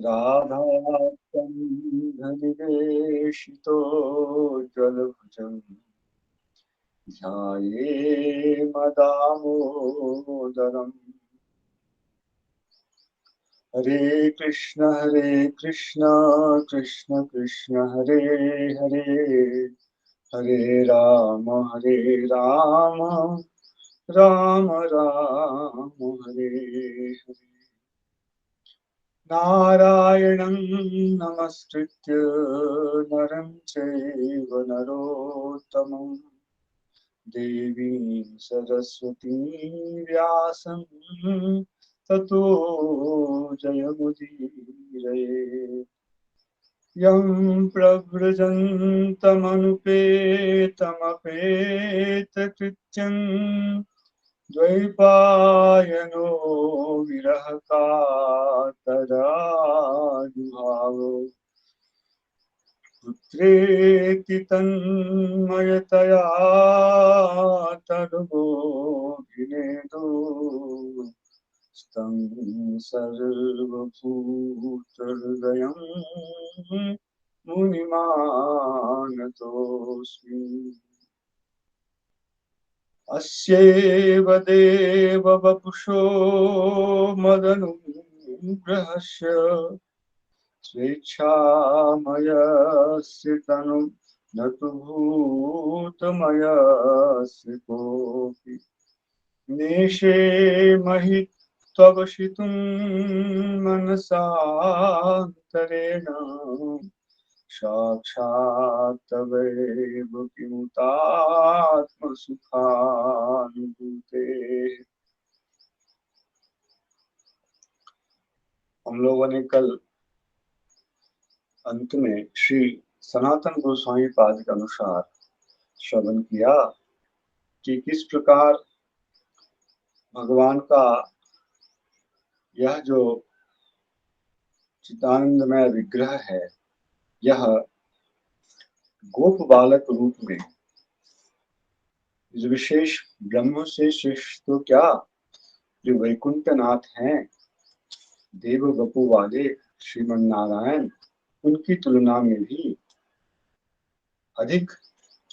राधाकन्धनिवेशितो जलभुजम् ध्याये मदामोदरम्। हरे कृष्ण कृष्ण कृष्ण हरे हरे, हरे राम राम राम हरे हरे। नारायणं नमस्कृत्य नरं चैव नरोत्तमं, देवीं सरस्वतीं व्यासं ततो जयमुदीरये। यं प्रव्रजन्तमनुपेतमपेतकृत्यं, द्वैपायनो विरह कातराजुहाव। पुत्रेति तन्मयतया तनुमोऽभिनेदो, तं सर्वभूतहृदयं मुनिमानतोऽस्मि। अस्यैव देववपुषो मदनुग्रहस्य, स्वेच्छामयस्य तनु न तु भूतमयस्य कोऽपि। नेशे महि त्ववशितुं मनसान्तरेण, साक्षात् तवैव किमुतात्मसुखानुभूते। हम लोगों ने कल अंत में श्री सनातन गोस्वामी पाद के अनुसार श्रवण किया कि किस प्रकार भगवान का यह जो चिदानंदमय विग्रह है, यह गोप बालक रूप में जो विशेष ब्रह्म से श्रेष्ठ तो क्या, जो वैकुंठनाथ हैं, देव वपु वाले श्रीमन नारायण, उनकी तुलना में भी अधिक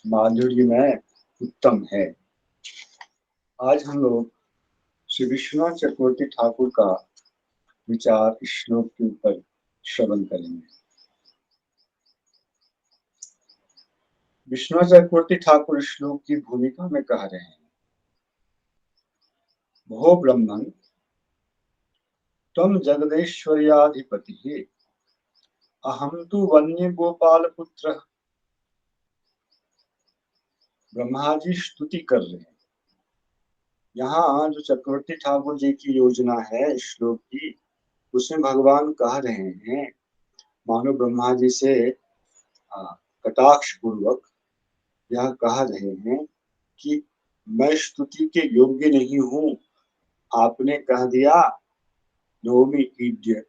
माधुर्यमय उत्तम है। आज हम लोग श्री विश्वनाथ चक्रवर्ती ठाकुर का विचार इस श्लोक के ऊपर श्रवण करेंगे। विश्वनाथ चक्रवर्ती ठाकुर इस श्लोक की भूमिका में कह रहे हैं, भो ब्रह्मन् त्वं जगदेश्वर्याधिपतिः, अहं तु वन्य गोपाल पुत्र। ब्रह्मा जी स्तुति कर रहे हैं। यहाँ जो चक्रवर्ती ठाकुर जी की योजना है इस श्लोक की, उसमें भगवान कह रहे हैं, मानो ब्रह्मा जी से कटाक्ष पूर्वक यह कह रहे हैं कि मैं स्तुति के योग्य नहीं हूँ, आपने कह दिया नोमि ईड्य।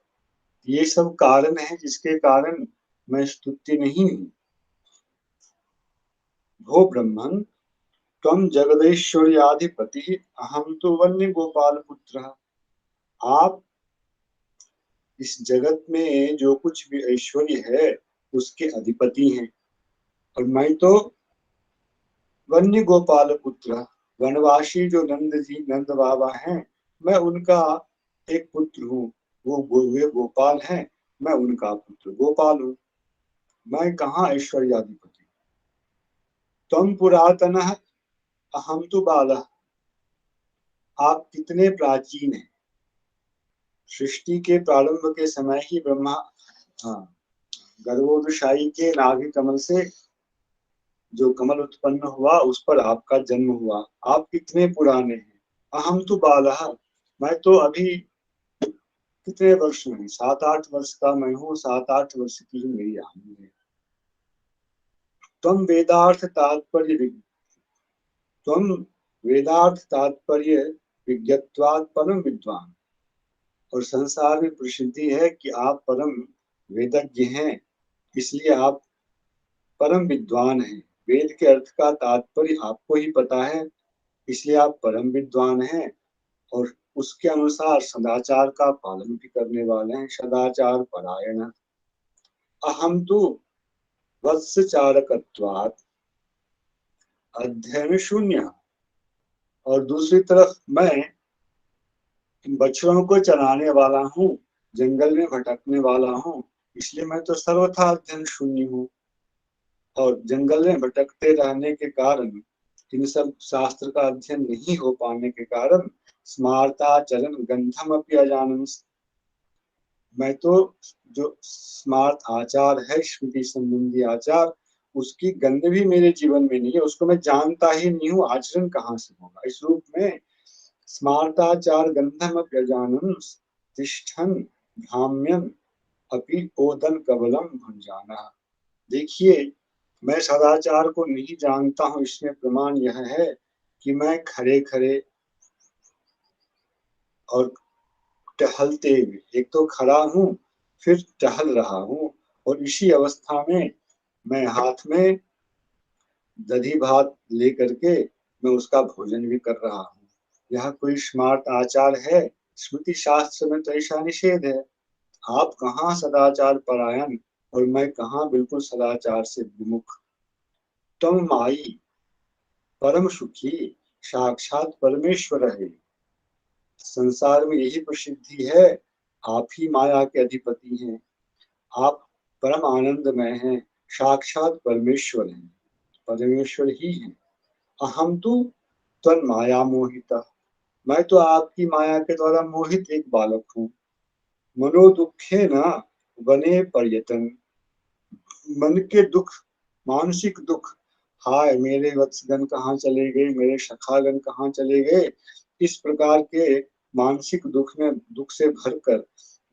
ये सब कारण है जिसके कारण मैं स्तुति नहीं हूँ। भो ब्रह्मन् त्वं जगदेश्वर्याधिपति, अहम तो वन्य गोपाल पुत्र। आप इस जगत में जो कुछ भी ऐश्वर्य है उसके अधिपति हैं, और मैं तो वन्य गोपाल पुत्र, वनवासी जो नंद जी नंद बाबा हैं, मैं उनका एक पुत्र हूँ। वे गोपाल हैं, मैं उनका पुत्र गोपाल हूँ। मैं कहाँ ऐश्वर्याधिपति। त्वं पुरातनः अहम तो बालः। आप कितने प्राचीन हैं। सृष्टि के प्रारंभ के समय ही ब्रह्मा गर्भोदशाई के नाभि कमल से जो कमल उत्पन्न हुआ उस पर आपका जन्म हुआ। आप कितने पुराने हैं। अहम तो बालः, मैं तो अभी कितने वर्ष में, 7-8 वर्ष का मैं हूँ। 7-8 वर्ष की ही मेरी आयु है। तुम वेदार्थ तात्पर्य तुम वेदार्थ तात्पर्य विज्ञत्वात् परम विद्वान। और संसार में प्रसिद्धि है कि आप परम वेदज्ञ हैं, इसलिए आप परम विद्वान हैं। वेद के अर्थ का तात्पर्य आपको ही पता है, इसलिए आप परम विद्वान हैं। और उसके अनुसार सदाचार का पालन भी करने वाले हैं, सदाचार परायण। अहम तो वत्सचारकत्वात् अध्ययन शून्य, और दूसरी तरफ मैं बछड़ों को चराने वाला हूँ, जंगल में भटकने वाला हूँ, इसलिए मैं तो सर्वथा अध्ययन शून्य हूँ। और जंगल में भटकते रहने के कारण, इन सब शास्त्र का अध्ययन नहीं हो पाने के कारण, स्मार्ताचरण गंधम अपि अजानन्, मैं तो जो स्मार्त आचार है, स्मृति संबंधी आचार, उसकी गंध भी मेरे जीवन में नहीं है, उसको मैं जानता ही नहीं हूँ, आचरण कहाँ से होगा। इस रूप में स्मार्ताचार गंधम अजानन् तिष्ठन् भ्राम्यन् अपि ओदन कबलम भुंजाना। देखिए, मैं सदाचार को नहीं जानता हूँ, इसमें प्रमाण यह है कि मैं खड़े खड़े और टहलते हुए, एक तो खड़ा हूँ फिर टहल रहा हूँ, और इसी अवस्था में मैं हाथ में दधी भात लेकर के मैं उसका भोजन भी कर रहा हूँ। यह कोई स्मार्ट आचार है? स्मृति शास्त्र में तो ऐसा निषेध है। आप कहाँ सदाचार परायण और मैं कहाँ बिल्कुल सदाचार से विमुख। तुम माई परम सुखी साक्षात परमेश्वर है। संसार में यही प्रसिद्धि है, आप ही माया के अधिपति हैं, आप परम आनंदमय हैं, साक्षात परमेश्वर हैं, परमेश्वर ही हैं। अहम तो त्वं माया मोहिता, मैं तो आपकी माया के द्वारा मोहित एक बालक हूँ। मनो दुखे न वने पर्यटन, मन के दुख, मानसिक दुख, हाय मेरे वत्सगण कहाँ चले गए, मेरे सखागण कहाँ चले गए, इस प्रकार के मानसिक दुख में, दुख से भरकर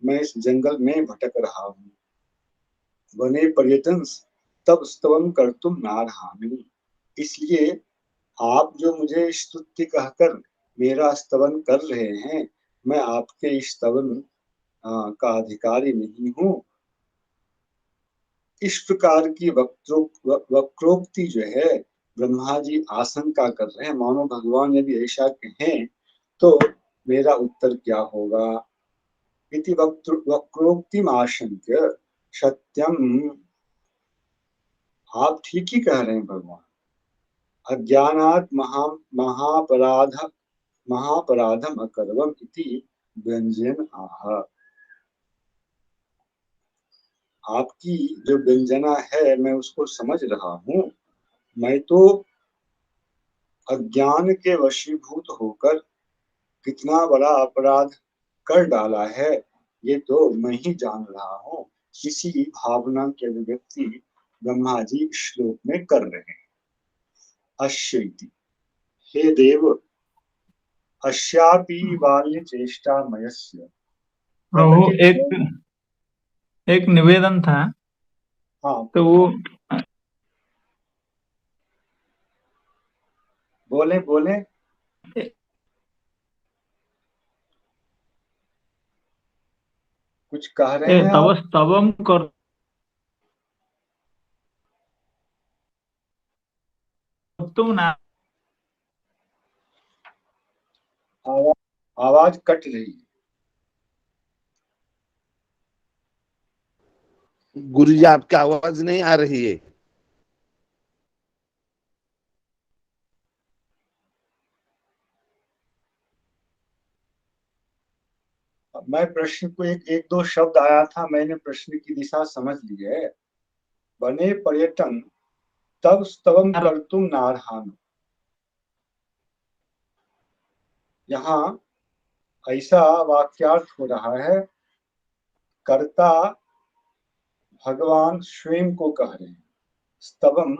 मैं इस जंगल में भटक रहा हूँ। वने पर्यटन तब स्तवम कर्तुम नारहामि, इसलिए आप जो मुझे स्तुति कहकर मेरा स्तवन कर रहे हैं, मैं आपके इस स्तवन का अधिकारी नहीं हूँ। इस प्रकार की वक्रोक्ति जो है, ब्रह्मा जी आशंका कर रहे हैं, मानो भगवान यदि ऐसा कहें तो मेरा उत्तर क्या होगा। इति वक्रोक्तिम आशंक्य सत्यम, आप ठीक ही कह रहे हैं भगवान। अज्ञानात् महापराध महापराधम अकर्वम इति व्यंजन आह। आपकी जो व्यंजना है मैं उसको समझ रहा हूँ, मैं तो अज्ञान के वशीभूत होकर कितना बड़ा अपराध कर डाला है, ये तो मैं ही जान रहा हूँ। किसी भावना के अभिव्यक्ति ब्रह्मा जी श्लोक में कर रहे हैं। अश्यति, हे देव, अस्यापि बाल्य चेष्टा मयस्य प्रभु, प्रकटित। एक एक निवेदन था। हाँ, तो वो बोले बोले। कुछ कह रहे हैं तव आप? स्तवम कर तुम ना। आवाज, आवाज कट रही है। गुरु जी आपकी आवाज नहीं आ रही है। मैं प्रश्न को एक एक दो शब्द आया था, मैंने प्रश्न की दिशा समझ ली है। बने पर्यटन तब स्तवम कर्तुम नारहान, यहाँ ऐसा वाक्यार्थ हो रहा है, कर्ता भगवान स्वयं को कह रहे हैं, स्तवम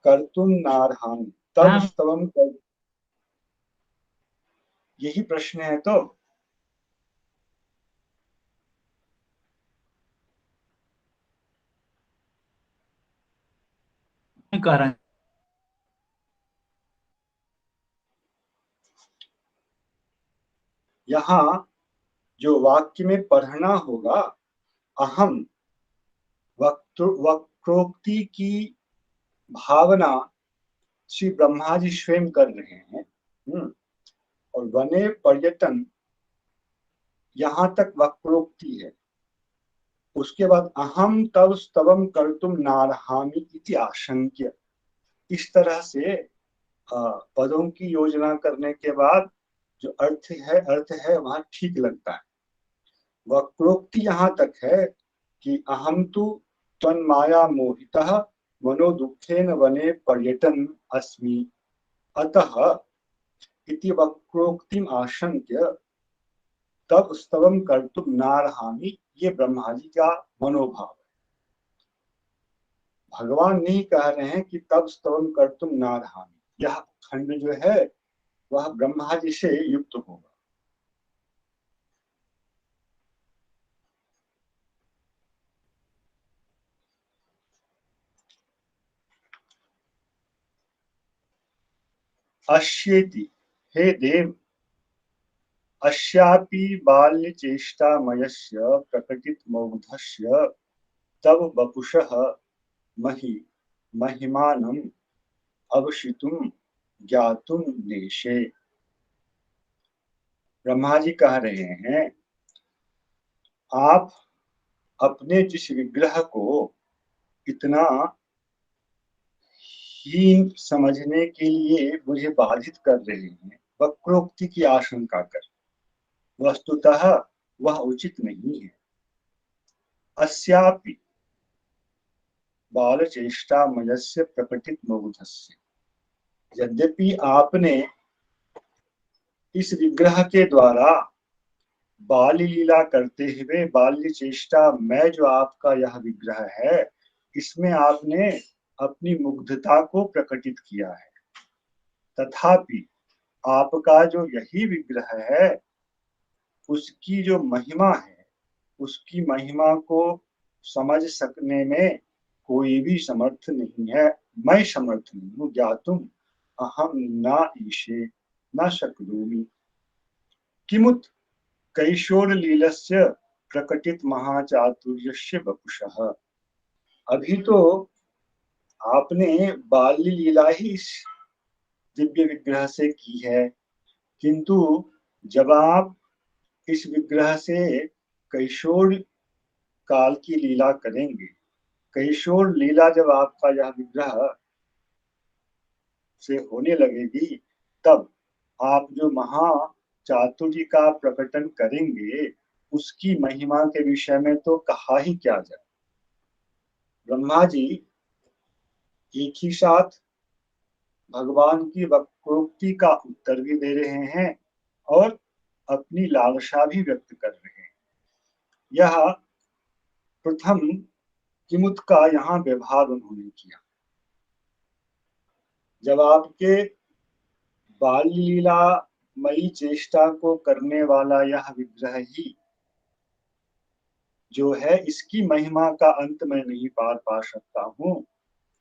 कर्तुम नारहान, तब हाँ, स्तवम कर, यही प्रश्न है तो। कह रहे हैं। यहाँ जो वाक्य में पढ़ना होगा, अहम, वक्रोक्ति की भावना श्री ब्रह्मा जी स्वयं कर रहे हैं। और वने पर्यटन यहाँ तक वक्रोक्ति है। उसके बाद अहम तव स्तवम कर्तुम नारहामि इति आशंक्य, इस तरह से पदों की योजना करने के बाद जो अर्थ है वहां ठीक लगता है। वक्रोक्ति यहाँ तक है कि अहम तु तन्माया मोहितः मनो दुखेन वने पर्यटन अस्मि, अतः इति वक्रोक्तिम आशंक्य तब स्तवम कर्तुम नारहामि, ये ब्रह्मा जी का मनोभाव है। भगवान नहीं कह रहे हैं कि तब स्तवम कर्तुम नारहामि, यह खंड जो है वह ब्रह्मा जी से युक्त होगा। अश्येति, हे देव, अस्यापि बाल्यचेष्टामयस्य प्रकटितमौघस्य तव वपुषः महिमानम् अवशितुं ज्ञातुं नेशे। ब्रह्मा जी कह रहे हैं, आप अपने जिस विग्रह को इतना हीन समझने के लिए मुझे बाधित कर रहे हैं, वक्रोक्ति की आशंका कर, वस्तुतः वह उचित नहीं है। अस्यापि बालचेष्टामयस्य प्रकटित मौधस्य, यद्यपि आपने इस विग्रह के द्वारा बाल्य लीला करते हुए बाल्य चेष्टा में जो आपका यह विग्रह है, इसमें आपने अपनी मुग्धता को प्रकटित किया है। तथापि आपका जो यही विग्रह है, उसकी जो महिमा है, उसकी महिमा को समझ सकने में कोई भी समर्थ नहीं है। मैं समर्थ नहीं हूँ। ज्ञातुम अहम न ईशे न शक्नोमि किमुत कैशोर लीलस्य प्रकटित महाचातुर्यस्य वपुषः। अभी तो आपने बाल्य लीला ही इस दिव्य विग्रह से की है, किंतु जब आप इस विग्रह से कैशोर काल की लीला करेंगे, कैशोर लीला जब आपका यह विग्रह से होने लगेगी, तब आप जो महा चातुर्य का प्रकटन करेंगे, उसकी महिमा के विषय में तो कहा ही क्या जाए। ब्रह्मा जी एक ही साथ भगवान की वक्रोक्ति का उत्तर भी दे रहे हैं और अपनी लालसा भी व्यक्त कर रहे हैं। यह प्रथम किमुत का यहाँ व्यवहार उन्होंने किया। जब आपके बाल लीला मई चेष्टा को करने वाला यह विग्रह ही जो है, इसकी महिमा का अंत मैं नहीं पार पा सकता हूँ,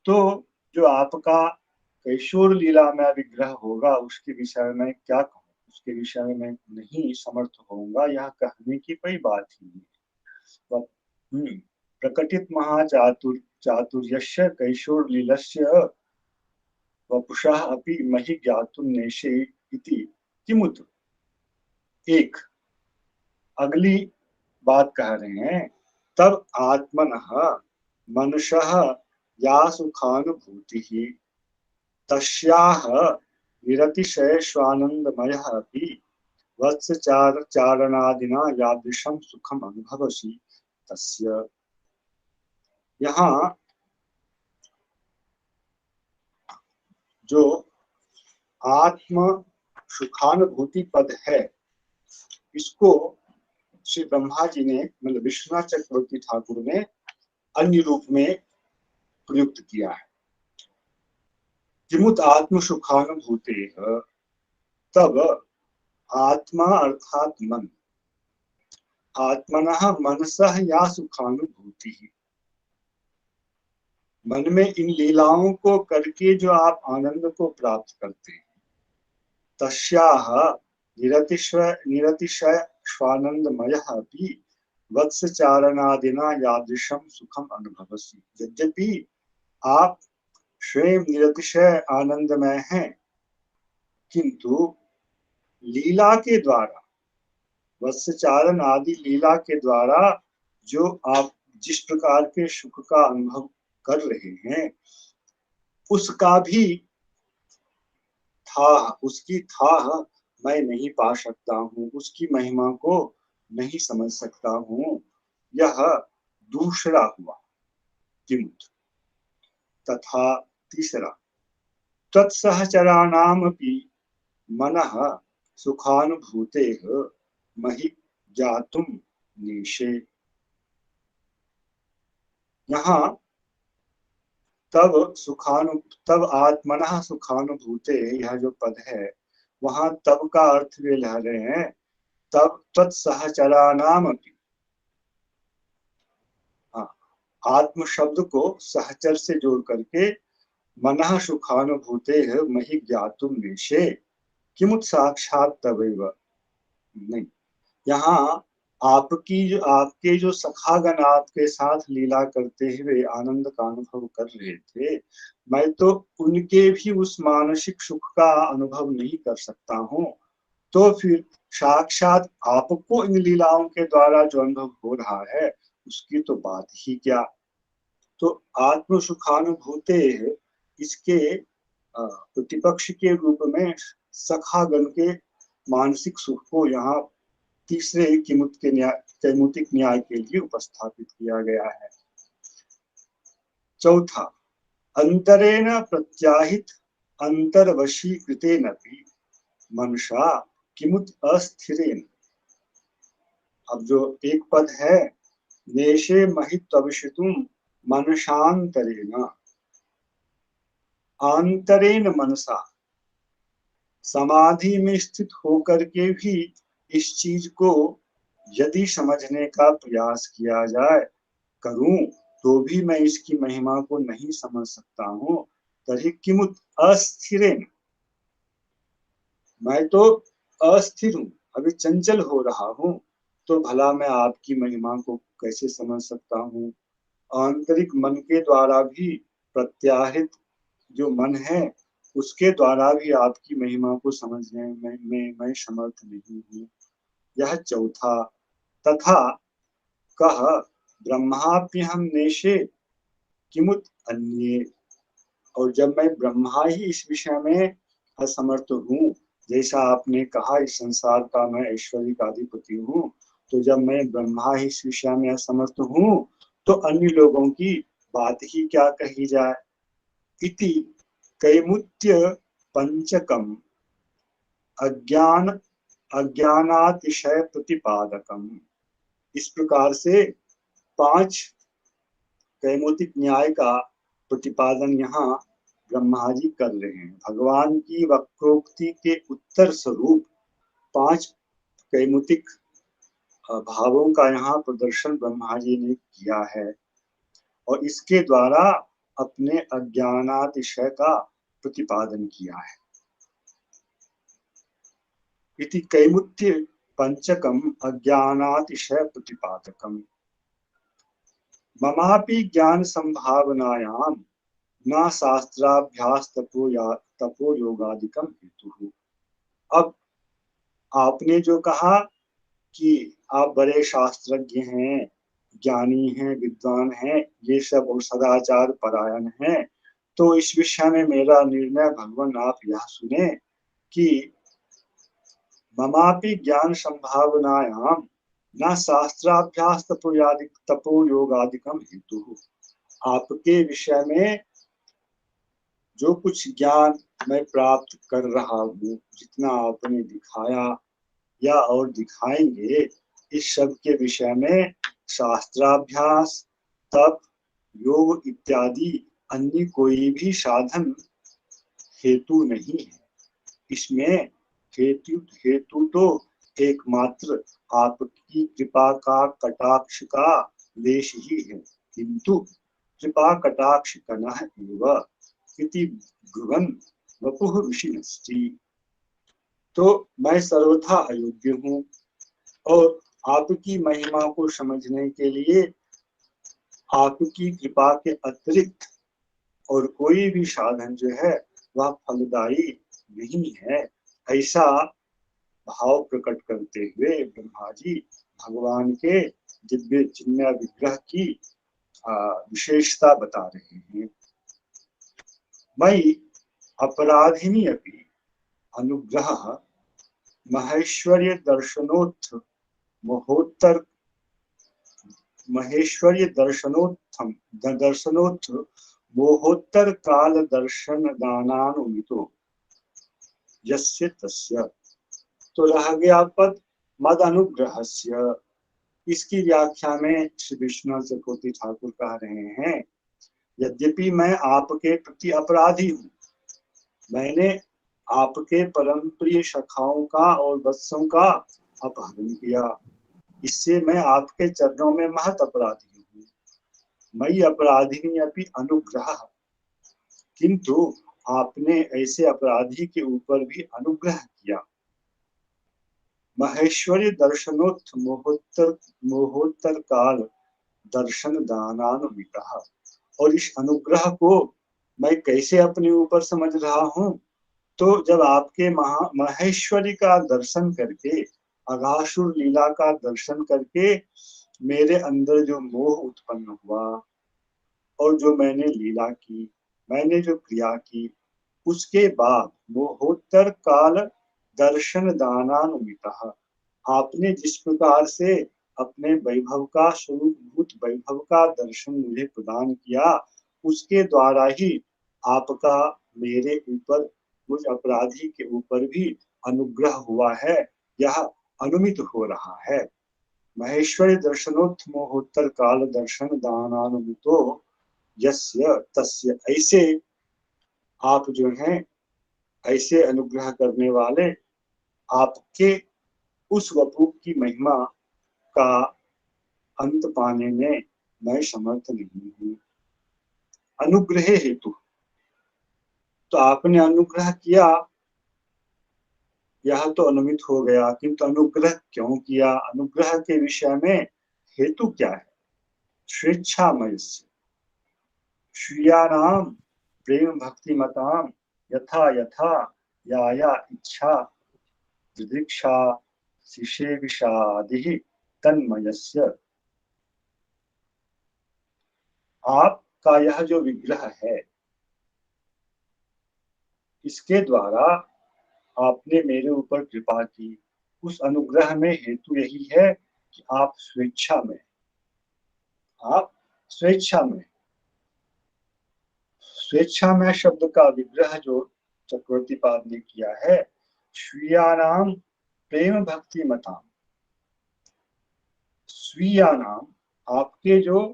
तो जो आपका कैशोर लीला में विग्रह होगा उसके विषय में क्या कहूँ, उसके विषय में मैं नहीं समर्थ होऊंगा। यह कहने की कोई बात ही नहीं। प्रकटित चातुर्यस्य कैशोर लीलस्य वपुषः अपि महि ज्ञातुं नेशे इति किमुत। एक अगली बात कह रहे हैं, तब आत्मनः मनसः या सुखानुभूतिः तस्याः निरतिशय स्वानंदमयः अपि वत्सचारणादिना यादृशं सुखम अनुभवसि तस्य। यहाँ जो आत्म सुखानुभूति पद है, इसको श्री ब्रह्मा जी ने, मतलब विश्वनाथ चक्रवर्ती ठाकुर ने अन्य रूप में प्रयुक्त किया है। किमुत आत्म सुखानुभूते, तब आत्मा अर्थात मन, आत्मनः मनसः या सुखानुभूति, मन में इन लीलाओं को करके जो आप आनंद को प्राप्त करते हैं, तस्याः निरतिशय स्वानंदमयः अपि वत्सचारणादिना यादृशं सुखम अनुभवसि। यद्यपि आप स्वयं निरतिशय आनंदमय हैं, किंतु लीला के द्वारा, वत्सचारण आदि लीला के द्वारा जो आप जिस प्रकार के सुख का अनुभव कर रहे हैं, उसका भी था, उसकी था मैं नहीं पा सकता हूँ, उसकी महिमा को नहीं समझ सकता हूँ। यह दूसरा हुआ किमुत। तथा तीसरा, तत्सहचराणामपि मनः सुखानुभूतेः महि ज्ञातुं नेशे। यहाँ तब आत्मनः सुखानुभूते, यह जो पद है वहां तब का अर्थ वे ला रहे हैं, तब तत्सहचराणामपि। आत्म शब्द को सहचर से जोड़ करके मनः सुखानुभूते है महि ज्ञातुम नेशे किमुत साक्षात तवैव। नहीं, यहाँ आपके जो सखागण आपके साथ लीला करते हुए आनंद का अनुभव कर रहे थे, मैं तो उनके भी उस मानसिक सुख का अनुभव नहीं कर सकता हूँ, तो फिर साक्षात आपको इन लीलाओं के द्वारा जो अनुभव हो रहा है उसकी तो बात ही क्या। तो आत्म सुखानुभूते, इसके प्रतिपक्ष के रूप में सखागण के मानसिक सुख को यहाँ तीसरे किमुत के कैमुतिक न्याय के लिए उपस्थापित किया गया है। चौथा, अंतरेण प्रत्याहित अंतर्वशीकृतेनपि मनसा किमुत अस्थिरेण। अब जो एक पद है, नेशे महित्वविषितुम मनसांतरेण, आंतरेण मनसा, समाधि में स्थित होकर के भी इस चीज को यदि समझने का प्रयास किया जाए, करूं तो भी मैं इसकी महिमा को नहीं समझ सकता हूँ। तरी किमुत अस्थिरेण, मैं तो अस्थिर हूँ, अभी चंचल हो रहा हूँ, तो भला मैं आपकी महिमा को कैसे समझ सकता हूँ। आंतरिक मन के द्वारा भी प्रत्याहित जो मन है उसके द्वारा भी आपकी महिमा को समझने में मैं समर्थ नहीं हूँ। यह चौथा। तथा कह ब्रह्माप्यहम नेशे किमुत अन्ये, और जब मैं ब्रह्मा ही इस विषय में असमर्थ हूँ, जैसा आपने कहा इस संसार का मैं ऐश्वर्य का अधिपति हूँ, तो जब मैं ब्रह्मा ही इस विषय में असमर्थ हूँ तो अन्य लोगों की बात ही क्या कही जाए। इति कैमुत्य पंचकम अज्ञान अज्ञानातिशय प्रतिपादकम। इस प्रकार से 5 कैमुतिक न्याय का प्रतिपादन यहाँ ब्रह्मा जी कर रहे हैं। भगवान की वक्रोक्ति के उत्तर स्वरूप 5 कैमुतिक भावों का यहाँ प्रदर्शन ब्रह्मा जी ने किया है और इसके द्वारा अपने अज्ञानातिशय का प्रतिपादन किया है। इति कैमुत्य पंचकम अज्ञानातिशय प्रतिपादकम ममापि ज्ञान संभावनायां न शास्त्राभ्यास तपो योगादिकम हेतु। अब आपने जो कहा कि आप बड़े शास्त्रज्ञ हैं, ज्ञानी हैं, विद्वान हैं, ये सब और सदाचार परायण हैं, तो इस विषय में मेरा निर्णय भगवान आप यह सुने कि ममापि ज्ञान संभावनायां न शास्त्राभ्यास तपो योगादिकम हेतु। आपके विषय में जो कुछ ज्ञान मैं प्राप्त कर रहा हूँ, जितना आपने दिखाया या और दिखाएंगे, इस सब के विषय में शास्त्राभ्यास, तप, योग इत्यादि अन्य कोई भी साधन हेतु नहीं है। इसमें हेतु तो एकमात्र आपकी कृपा का कटाक्ष का लेश ही है, किंतु कृपा कटाक्ष कनः एव इति भुवन वपुः विषिणस्ति। तो मैं सर्वथा अयोग्य हूँ और आपकी महिमा को समझने के लिए आपकी कृपा के अतिरिक्त और कोई भी साधन जो है वह फलदायी नहीं है, ऐसा भाव प्रकट करते हुए ब्रह्मा जी भगवान के दिव्य चिन्मय विग्रह की विशेषता बता रहे हैं। मयि अपराधिनी अपि अनुग्रह महेश्वर्य दर्शनोत्थ महोत्तर महेश्वर्य दर्शनोत्थ मोहोत्तर काल दर्शन दानानुमितो यस्य तस्य। तो रह गया पद मद अनुग्रहस्य। इसकी व्याख्या में श्री विश्वनाथ चक्रवर्ती ठाकुर कह रहे हैं, यद्यपि मैं आपके प्रति अपराधी हूँ, मैंने आपके परम प्रिय सखाओं का और वत्सों का अपहरण किया, इससे मैं आपके चरणों में महत अपराधी हूँ। मयि अपराधिनी अपि अनुग्रह, किंतु आपने ऐसे अपराधी के ऊपर भी अनुग्रह किया। महेश्वरी दर्शनोत्थ मोहोत्तर काल दर्शन दानानुमितः। और इस अनुग्रह को मैं कैसे अपने ऊपर समझ रहा हूँ, तो जब आपके महेश्वरी का दर्शन करके, अघासुर लीला का दर्शन करके मेरे अंदर जो मोह उत्पन्न हुआ और जो मैंने लीला की, मैंने जो क्रिया की, उसके बाद मोहोत्तर काल दर्शन दानानुमितः आपने जिस प्रकार से अपने वैभव का स्वरूपभूत वैभव का दर्शन मुझे प्रदान किया, उसके द्वारा ही आपका मेरे ऊपर, मुझ अपराधी के ऊपर भी अनुग्रह हुआ है, यह अनुमित हो रहा है। महेश्वरी दर्शनोत्थ मोहोत्तर काल दर्शन दानानुमितो यस्य तस्य। ऐसे आप जो हैं, ऐसे अनुग्रह करने वाले आपके उस वपु की महिमा का अंत पाने में मैं समर्थ नहीं हूँ। अनुग्रह हेतु, तो आपने अनुग्रह किया, यह तो अनुमित हो गया, किंतु अनुग्रह क्यों किया, अनुग्रह के विषय में हेतु क्या है? स्वेच्छामय श्रियाणाम प्रेम भक्ति मताम यथा यथा या या इच्छा दृक्षा शिशे विषादि तन्मयस्य। आपका यह जो विग्रह है, इसके द्वारा आपने मेरे ऊपर कृपा की। उस अनुग्रह में हेतु यही है कि आप स्वेच्छा में, आप स्वेच्छा में, स्वेच्छा में शब्द का विग्रह जो चक्रवर्ती पाद ने किया है, स्वीयानाम प्रेम भक्ति मताम। स्वीयानाम आपके जो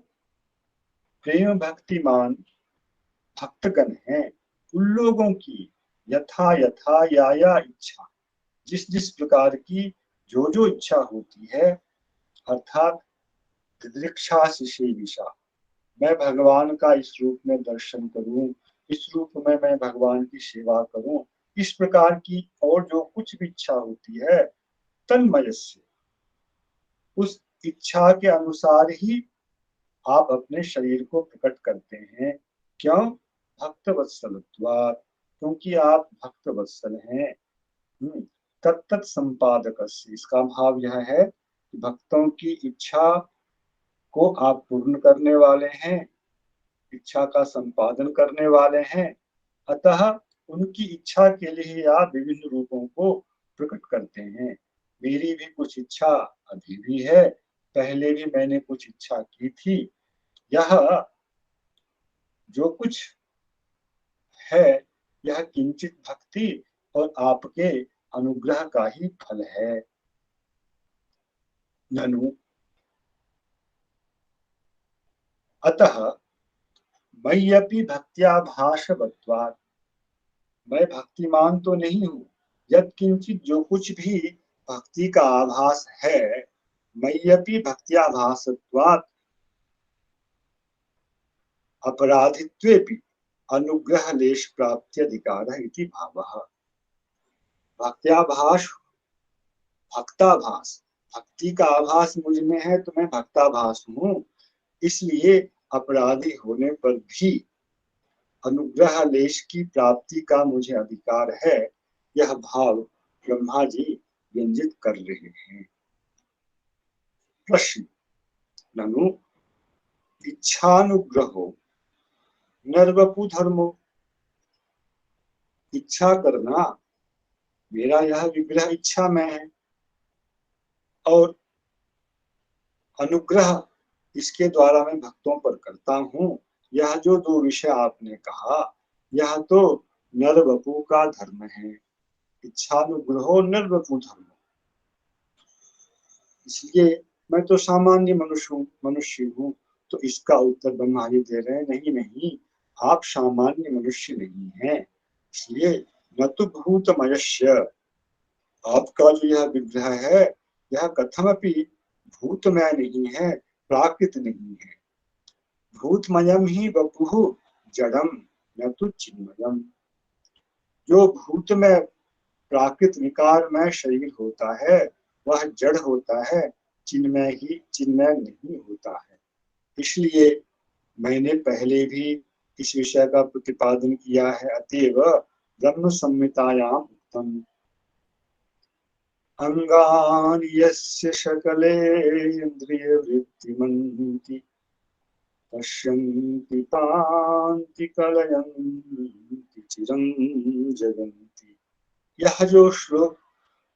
प्रेम भक्तिमान भक्तगण हैं, उन लोगों की यथा यथा या इच्छा, जिस जिस प्रकार की जो जो इच्छा होती है, अर्थात दृक्षा शिशे विषा, मैं भगवान का इस रूप में दर्शन करूं, इस रूप में मैं भगवान की सेवा करूं, इस प्रकार की और जो कुछ भी इच्छा होती है, तन्मयस्य, उस इच्छा के अनुसार ही आप अपने शरीर को प्रकट करते हैं। क्यों? भक्त वत्सलत्वात्, क्योंकि आप भक्त वत्सल हैं। तत्त संपादक, इसका भाव यह है कि भक्तों की इच्छा को आप पूर्ण करने वाले हैं, इच्छा का संपादन करने वाले हैं, अतः उनकी इच्छा के लिए आप विभिन्न रूपों को प्रकट करते हैं। मेरी भी कुछ इच्छा अभी भी है, पहले भी मैंने कुछ इच्छा की थी, यह जो कुछ है यह किंचित भक्ति और आपके अनुग्रह का ही फल है। ननु अतः मय्यपि भक्त्याभासवत्वात्, मैं भक्तिमान तो नहीं हूँ, यद किंचित जो कुछ भी भक्ति का आभास है, मय्यपि भक्त्याभासत्वात् अपराधित्वेपि अनुग्रह लेश प्राप्त्यधिकारः इति भावः। भक्त्याभास, भक्ताभास, भक्ति का आभास मुझ में है तो मैं भक्ताभास हूँ, इसलिए अपराधी होने पर भी अनुग्रह लेश की प्राप्ति का मुझे अधिकार है। यह भाव ब्रह्मा जी व्यंजित कर रहे हैं। प्रश्न: ननु इच्छानुग्रहो नरवपु धर्मो। इच्छा करना, मेरा यह विग्रह इच्छा में है, और अनुग्रह इसके द्वारा मैं भक्तों पर करता हूँ। यह जो दो विषय आपने कहा, यह तो नरवपु का धर्म है। इच्छानुग्रहो नरवपु धर्म, इसलिए मैं तो सामान्य मनुष्य हूँ। तो इसका उत्तर ब्रह्मा जी दे रहे हैं, नहीं नहीं, आप सामान्य मनुष्य नहीं हैं। इसलिए न तो भूतमयस्य, आपका जो यह विग्रह है यह कथमपि भूतमय नहीं है, प्राकृत नहीं है। भूतमयम ही वपुः जड़म न तो चिन्मयम। जो भूतमय प्राकृत विकारमय शरीर होता है वह जड़ होता है, चिन्मय नहीं होता है। इसलिए मैंने पहले भी इस विषय का प्रतिपादन किया है। अतएव ब्रह्म संहितायाम उत्तम अंगानि यस्य शकले इंद्रिय वृत्तिमन्ति पश्यन्ति तान्ति कलयन्ति चिरं जगन्ति। यह जो श्लोक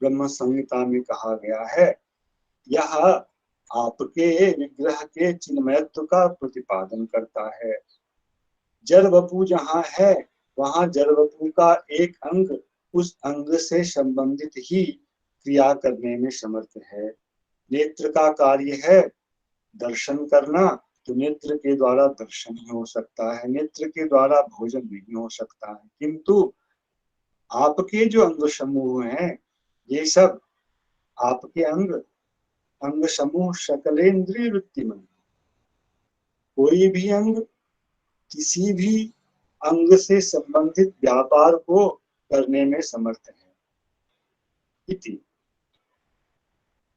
ब्रह्म संहिता में कहा गया है, यह आपके विग्रह के चिन्मयत्व का प्रतिपादन करता है। जड़ वपु जहाँ है वहाँ जड़ वपु का एक अंग उस अंग से संबंधित ही क्रिया करने में समर्थ है। नेत्र का कार्य है दर्शन करना, तो नेत्र के द्वारा दर्शन ही हो सकता है, नेत्र के द्वारा भोजन नहीं हो सकता है। किंतु आपके जो अंग समूह हैं, ये सब आपके अंग समूह शकलेंद्रिय वृत्तिमन, कोई भी अंग किसी भी अंग से संबंधित व्यापार को करने में समर्थ है। इति,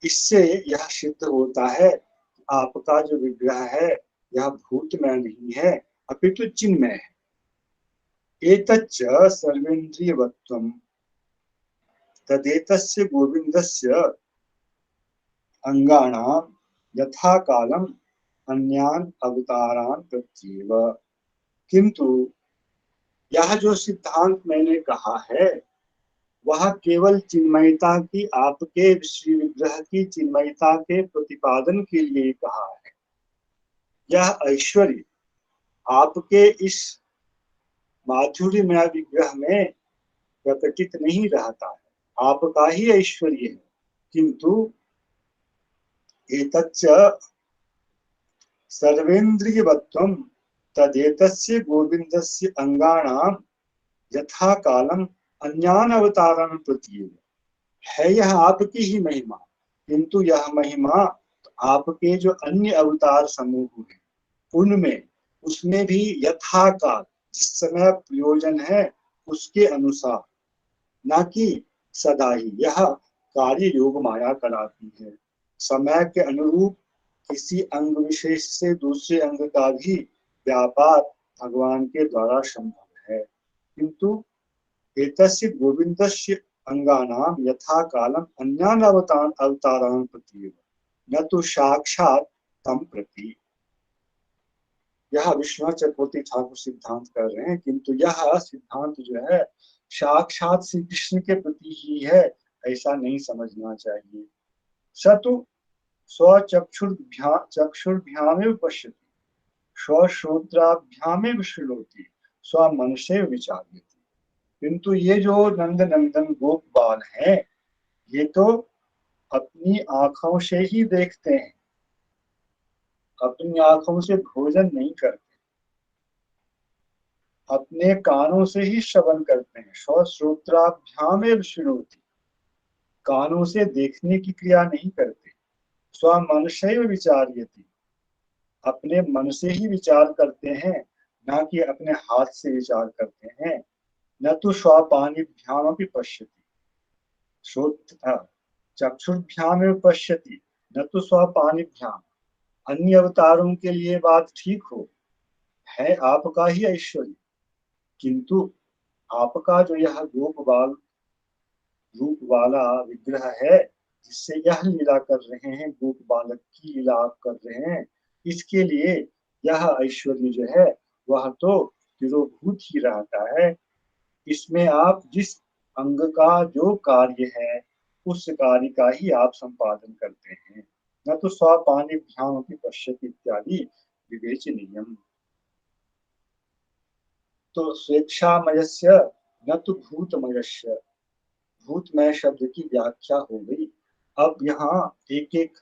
इससे यह सिद्ध होता है कि आपका जो विग्रह है यह भूतमय नहीं है, अपितु चिन्मय है। एतच्च सर्वेन्द्रियवत्वं तदेतस्य गोविंदस्य अंगानां यथा कालम अन्यान अवतारान प्रत्येव। किंतु यह जो सिद्धांत मैंने कहा है वह केवल चिन्मयता की, आपके श्री विग्रह की चिन्मयता के प्रतिपादन के लिए कहा है। यह ऐश्वर्य आपके इस माधुर्यमय विग्रह में प्रकटित नहीं रहता है, आपका ही ऐश्वर्य है। किंतु एतच्च सर्वेन्द्रियवत्वं तदेतस्य गोविंदस्य अंगानां यथा कालम अन्यान अवतारान प्रत्येव। है यह आपकी ही महिमा, किंतु यह महिमा आपके जो अन्य अवतार समूह हैं उनमें, उसमें भी यथा काल, जिस समय प्रयोजन है उसके अनुसार, न कि सदा ही। यह कार्य योग माया कराती है। समय के अनुरूप किसी अंग विशेष से दूसरे अंग का भी व्यापार भगवान के द्वारा संभव है। किंतु एतस्य गोविंदस्य अंगानां यथा कालम अन्यान अवतारान प्रति न तो साक्षात तम प्रति। यह विश्वनाथ चक्रवर्ती ठाकुर सिद्धांत कर रहे हैं, किंतु यह सिद्धांत जो है साक्षात श्री कृष्ण के प्रति ही है, ऐसा नहीं समझना चाहिए। सतु चक्षुर्भ्यामेव पश्यति, स्वश्रोत्राभ्यामेव शृणोति, स्वमनसेव विचार्यति। किंतु ये जो नंद नंदन गोप बाल हैं, ये तो अपनी आंखों से ही देखते हैं, अपनी आंखों से भोजन नहीं करते, अपने कानों से ही श्रवण करते हैं। स्वश्रोत्राभ्यामेव शृणोति, कानों से देखने की क्रिया नहीं करते। स्वमनसेव विचार्यति, अपने मन से ही विचार करते हैं, ना कि अपने हाथ से विचार करते हैं। न तो स्वपाणिभ्याम अपि पश्यति, चक्षुर्भ्यामेव पश्यति, न तो स्वपाणिभ्याम। अन्य अवतारों के लिए बात ठीक हो, है आपका ही ऐश्वर्य, किंतु आपका जो यह गोप बाल रूप वाला विग्रह है जिससे यह लीला कर रहे हैं, गोप बालक की लीला आप कर रहे हैं, इसके लिए यह ऐश्वर्य जो है वह तो तिरोभूत ही रहता है। इसमें आप जिस अंग का जो कार्य है उस कार्य का ही आप संपादन करते हैं, न तो स्वपानी ध्यान की पश्यति इत्यादि विवेचनीयम। तो स्वेच्छामयस्य न तो भूतमयस्य, भूतमय शब्द की व्याख्या हो गई। अब यहाँ एक एक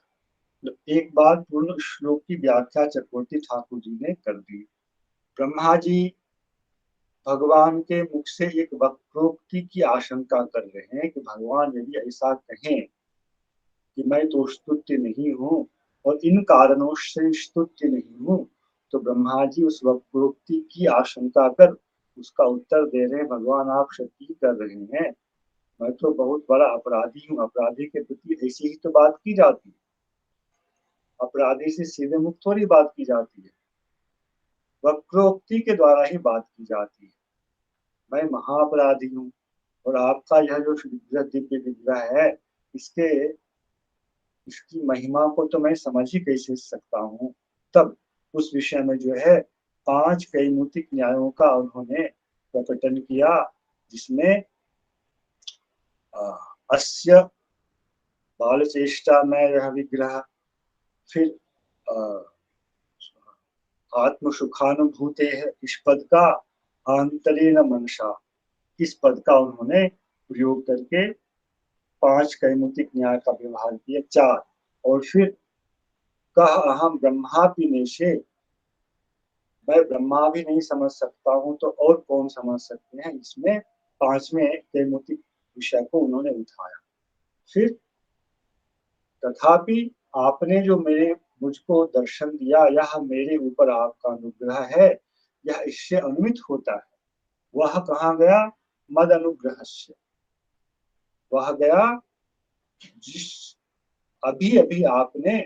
एक बार पूर्ण श्लोक की व्याख्या चक्रवर्ती ठाकुर जी ने कर दी। ब्रह्मा जी भगवान के मुख से एक वक्रोक्ति की आशंका कर रहे हैं कि भगवान यदि ऐसा कहें कि मैं तो स्तुत्य नहीं हूँ और इन कारणों से स्तुत्य नहीं हूँ, तो ब्रह्मा जी उस वक्रोक्ति की आशंका कर उसका उत्तर दे रहे हैं, भगवान आप क्षति कर रहे हैं, मैं तो बहुत बड़ा अपराधी हूँ, अपराधी के प्रति ऐसी ही तो बात की जाती है, अपराधी से सीधे मुख थोड़ी बात की जाती है, वक्रोक्ति के द्वारा ही बात की जाती है। मैं महाअपराधी हूँ और आपका यह जो विग्रह दिव्य विग्रह है इसके इसकी महिमा को तो मैं समझ ही कैसे सकता हूँ। तब उस विषय में जो है 5 कैमुतिक न्यायों का उन्होंने प्रकटन किया, जिसमें अस्य बाल चेष्टा में यह विग्रह, फिर आत्म सुखानुभूते है इस पद का, आंतरेण मनसा इस पद का उन्होंने प्रयोग करके 5 कैमुतिक न्याय का व्यवहार किया। 4 और फिर कह अहम ब्रह्मापि से, मैं ब्रह्मा भी नहीं समझ सकता हूँ तो और कौन समझ सकते हैं, इसमें 5वें कैमुतिक विषय को उन्होंने उठाया। फिर तथापि आपने जो मुझको दर्शन दिया, यह मेरे ऊपर आपका अनुग्रह है, यह इससे अनुमित होता है। वह कहाँ गया, मद अनुग्रह से, वह गया जिस अभी अभी आपने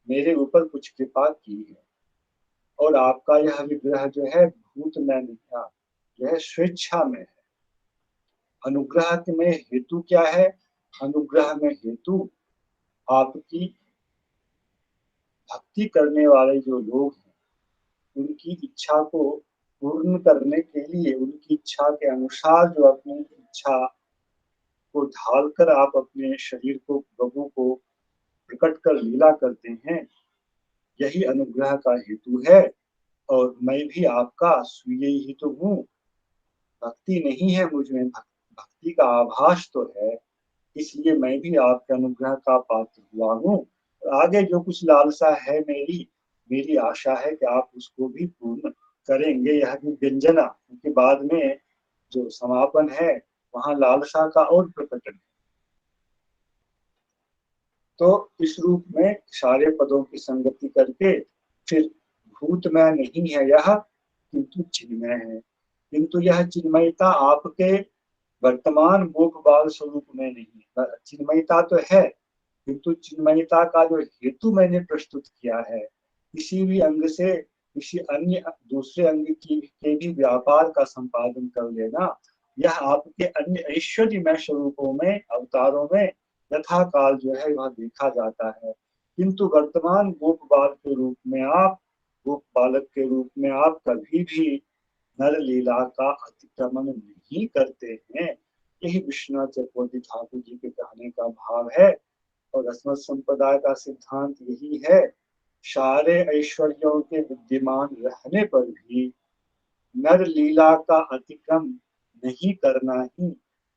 मेरे ऊपर कुछ कृपा की है, और आपका यह विग्रह जो है भूत में नहीं था, यह स्वेच्छा में है। अनुग्रह में हेतु क्या है, अनुग्रह में हेतु आपकी भक्ति करने वाले जो लोग हैं उनकी इच्छा को पूर्ण करने के लिए, उनकी इच्छा के अनुसार जो अपनी इच्छा को ढालकर आप अपने शरीर को, प्रभु को प्रकट कर लीला करते हैं, यही अनुग्रह का हेतु है। और मैं भी आपका स्वीय ही तो हूँ, भक्ति नहीं है मुझ में, भक्ति का आभास तो है, इसलिए मैं भी आपके अनुग्रह का पात्र हुआ हूँ। और आगे जो कुछ लालसा है मेरी मेरी आशा है कि आप उसको भी पूर्ण करेंगे। यह भी व्यंजना, क्योंकि बाद में जो समापन है वहां लालसा का और प्रकटन है। तो इस रूप में सारे पदों की संगति करके फिर भूतमय नहीं है यह, किंतु चिन्मय है। किंतु यह चिन्मयता आपके वर्तमान गोप बाल स्वरूप में नहीं, चिन्मयता तो है, किंतु चिन्मयता का जो हेतु मैंने प्रस्तुत किया है, किसी भी अंग से किसी अन्य दूसरे अंग की के भी व्यापार का संपादन कर लेना, यह आपके अन्य ऐश्वर्यमय स्वरूपों में, अवतारों में यथा काल जो है वह देखा जाता है। किंतु वर्तमान गोप बाल के रूप में आप, गोप बालक के रूप में आप कभी भी नर लीला का अतिक्रमण नहीं करते हैं। यही विश्वनाथ चक्रवर्ती ठाकुर जी के कहने का भाव है। और अस्मत् संप्रदाय का सिद्धांत यही है, सारे ऐश्वर्यों के विद्यमान रहने पर भी नर लीला का अतिक्रम नहीं करना ही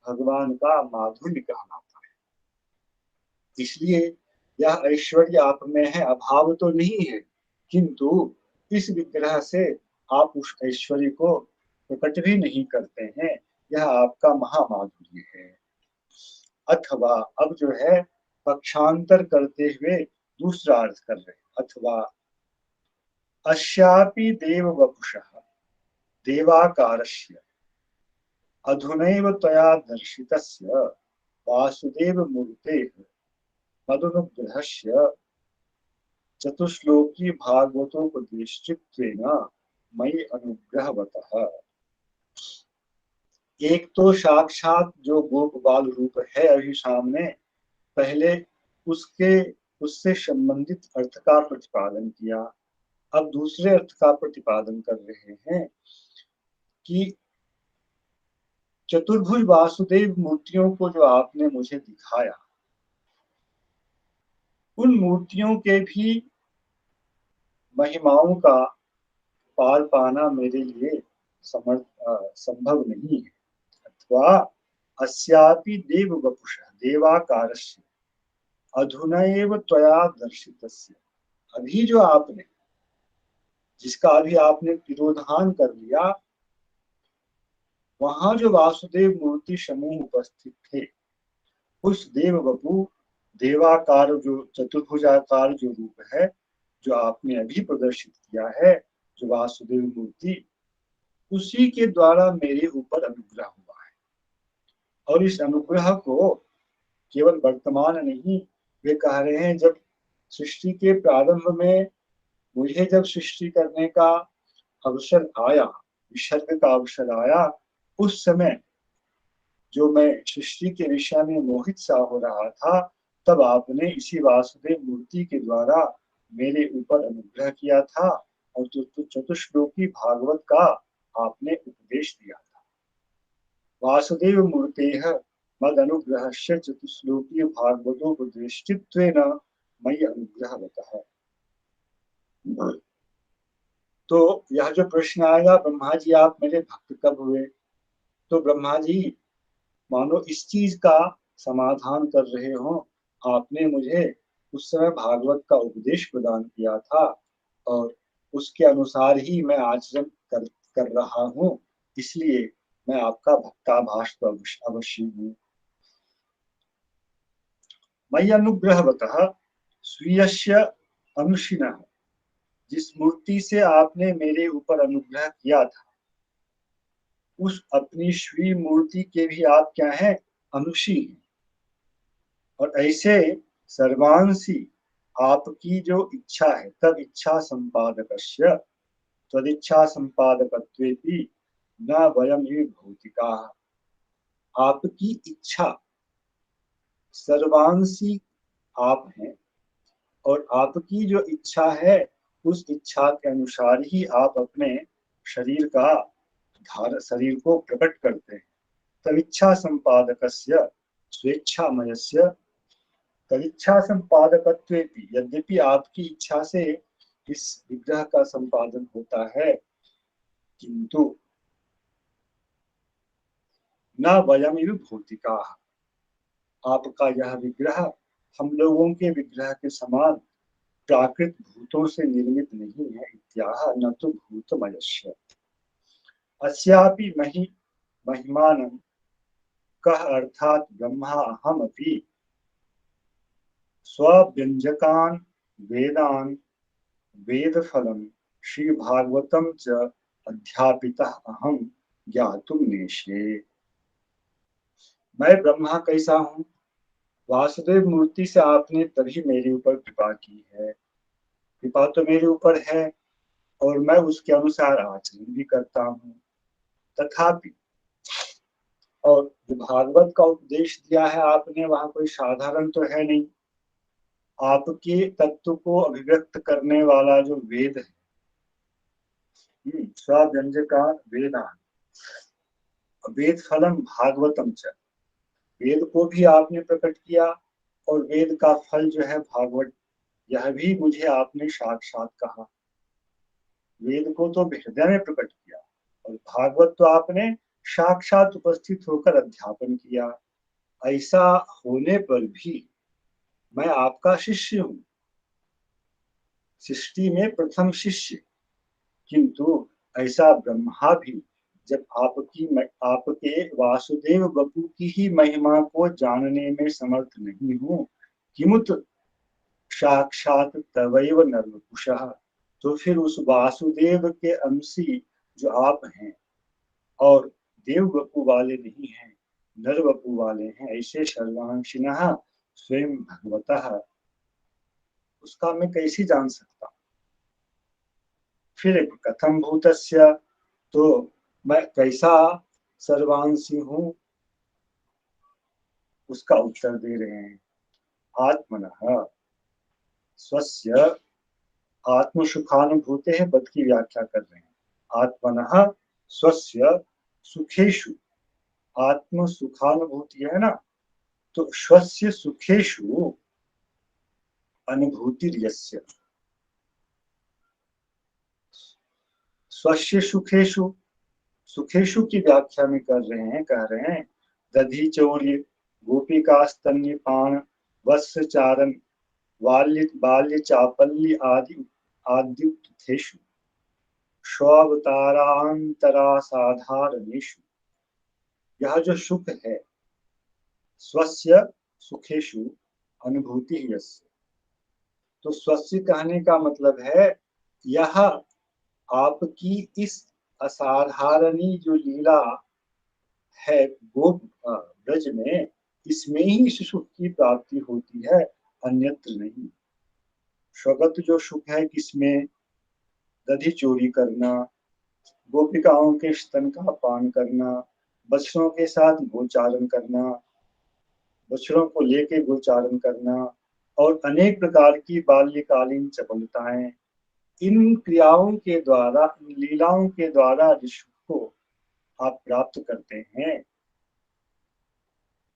भगवान का माधुर्य कहलाता है। इसलिए यह ऐश्वर्य आप में है, अभाव तो नहीं है, किंतु इस विग्रह से आप उस ऐश्वर्य को प्रकट भी नहीं करते हैं, यह आपका महामाधुर्य है। अथवा अब जो है पक्षांतर करते हुए दूसरा अर्थ कर रहे हैं। अथवा अस्यापि देव वपुषः देवाकारस्य अधुनैव त्वया दर्शितस्य वासुदेव मूर्तेः मदनुग्रहस्य चतुश्लोकी भागवतोपदेशचित्तेन मयि अनुग्रहवतः। एक तो साक्षात जो गोप बाल रूप है अभी सामने, पहले उसके उससे संबंधित अर्थ का प्रतिपादन किया। अब दूसरे अर्थ का प्रतिपादन कर रहे हैं कि चतुर्भुज वासुदेव मूर्तियों को जो आपने मुझे दिखाया, उन मूर्तियों के भी महिमाओं का पार पाना मेरे लिए संभव नहीं है। अथवा अस्यापि देव वपुषः देवाकारस्य अधुनैव त्वया दर्शितस्य, अभी जो आपने जिसका अभी आपने तिरोधान कर लिया, वहां जो वासुदेव मूर्ति समूह उपस्थित थे, उस देव वपु देवाकार जो चतुर्भुजाकार जो रूप है, जो आपने अभी प्रदर्शित किया है, जो वासुदेव मूर्ति, उसी के द्वारा मेरे ऊपर अनुग्रह हुआ है। और इस अनुग्रह को केवल वर्तमान नहीं, वे कह रहे हैं जब सृष्टि के प्रारंभ में मुझे जब सृष्टि करने का अवसर आया, विसर्ग का अवसर आया, उस समय जो मैं सृष्टि के विषय में मोहित सा हो रहा था, तब आपने इसी वासुदेव मूर्ति के द्वारा मेरे ऊपर अनुग्रह किया था और चतुश्लोकी भागवत का आपने उपदेश दिया था। वासुदेव मूर्तेः मद अनुग्रहस्य चतुश्लोकी भागवतोपदेष्टित्वेन मयि अनुग्रहवतः। तो यह जो प्रश्न आएगा, ब्रह्मा जी आप मेरे भक्त कब हुए, तो ब्रह्मा जी मानो इस चीज का समाधान कर रहे हो, आपने मुझे उस समय भागवत का उपदेश प्रदान किया था और उसके अनुसार ही मैं आचरण कर रहा हूँ, इसलिए मैं आपका भक्ताभाष तो अवश्य हूँ। मयि अनुग्रहवतः स्वीयस्य अनुशिनः, जिस मूर्ति से आपने मेरे ऊपर अनुग्रह किया था, उस अपनी श्री मूर्ति के भी आप क्या हैं, अनुषी हैं। और ऐसे सर्वांशी आपकी जो इच्छा है, तब इच्छा संपादकस्य तदिच्छा संपादकत्वेपि न वयम ही भौतिकाः, आपकी इच्छा सर्वांशी आप हैं और आपकी जो इच्छा है, उस इच्छा के अनुसार ही आप अपने शरीर को प्रकट करते हैं। तदिच्छा संपादकस्य स्वेच्छामयस्य तदिच्छा संपादकत्वेपि, यद्यपि आपकी इच्छा से इस विग्रह का संपादन होता है, किंतु न वयमिव भौतिकाः, आपका यह विग्रह हम लोगों के विग्रह के समान प्राकृत भूतों से निर्मित नहीं है। इत्याह न तो भूतमयस्य अस्यापि महिमानं कः अर्थात ब्रह्मा अहमपि स्वव्यंजकान् वेदान् वेदफलं श्री भागवतम च अध्यापितः अहम ज्ञातुम नेष्ये। मैं ब्रह्मा कैसा हूँ, वासुदेव मूर्ति से आपने तभी मेरे ऊपर कृपा की है, कृपा तो मेरे ऊपर है और मैं उसके अनुसार आचरण भी करता हूँ। तथापि और जो भागवत का उपदेश दिया है आपने, वहां कोई साधारण तो है नहीं, आपके तत्व को अभिव्यक्त करने वाला जो वेद है, स्वाव्यंजका वेदान वेद फलम भागवतम च, वेद को भी आपने प्रकट किया और वेद का फल जो है भागवत, यह भी मुझे आपने साक्षात कहा। वेद को तो हृदय में प्रकट किया और भागवत तो आपने साक्षात उपस्थित होकर अध्यापन किया। ऐसा होने पर भी मैं आपका शिष्य हूँ, सृष्टि में प्रथम शिष्य, किंतु ऐसा ब्रह्मा भी जब आपके वासुदेव बपू की ही महिमा को जानने में समर्थ नहीं हूँ, किमुत साक्षात तवैव नरवपुषः, तो फिर उस वासुदेव के अंशी जो आप हैं और देव बपू वाले नहीं हैं, नर बपू वाले हैं, ऐसे सर्वांशिनः स्वयं भगवतः, उसका मैं कैसे जान सकता। फिर कथम भूतस्य, तो मैं कैसा सर्वांशी हूँ, उसका उत्तर दे रहे हैं। आत्मनः स्वस्य, आत्मसुखानुभूते है पद की व्याख्या कर रहे हैं। आत्मनः स्वस्य सुखेषु, आत्म सुखानुभूति है ना, तो स्वस्य सुखेषु अनुभूति यस्य, स्वस्य सुखेषु, सुखेषु की व्याख्या में कर रहे हैं, कह रहे हैं दधि चौर्य, गोपिका स्तन्यपान, वत्स चारण, बाल्य बाल्य चापल्य आदि आद्युक्तेषु, स्वावतारांतरा साधारणेषु। यह जो सुख है, स्वस्य सुखेषु अनुभूति यस्य, तो स्वस्य कहने का मतलब है यह आपकी इस असाधारणी जो लीला है गोप ब्रज में, इसमें ही सुख की प्राप्ति होती है, अन्यत्र नहीं। स्वगत जो सुख है किसमें? दधि चोरी करना, गोपिकाओं के स्तन का पान करना, बछड़ों के साथ गोचारण करना, बछड़ों को लेके गोचारण करना, और अनेक प्रकार की बाल्यकालीन चपलताएं, इन क्रियाओं के द्वारा, इन लीलाओं के द्वारा जिस सुख को आप प्राप्त करते हैं,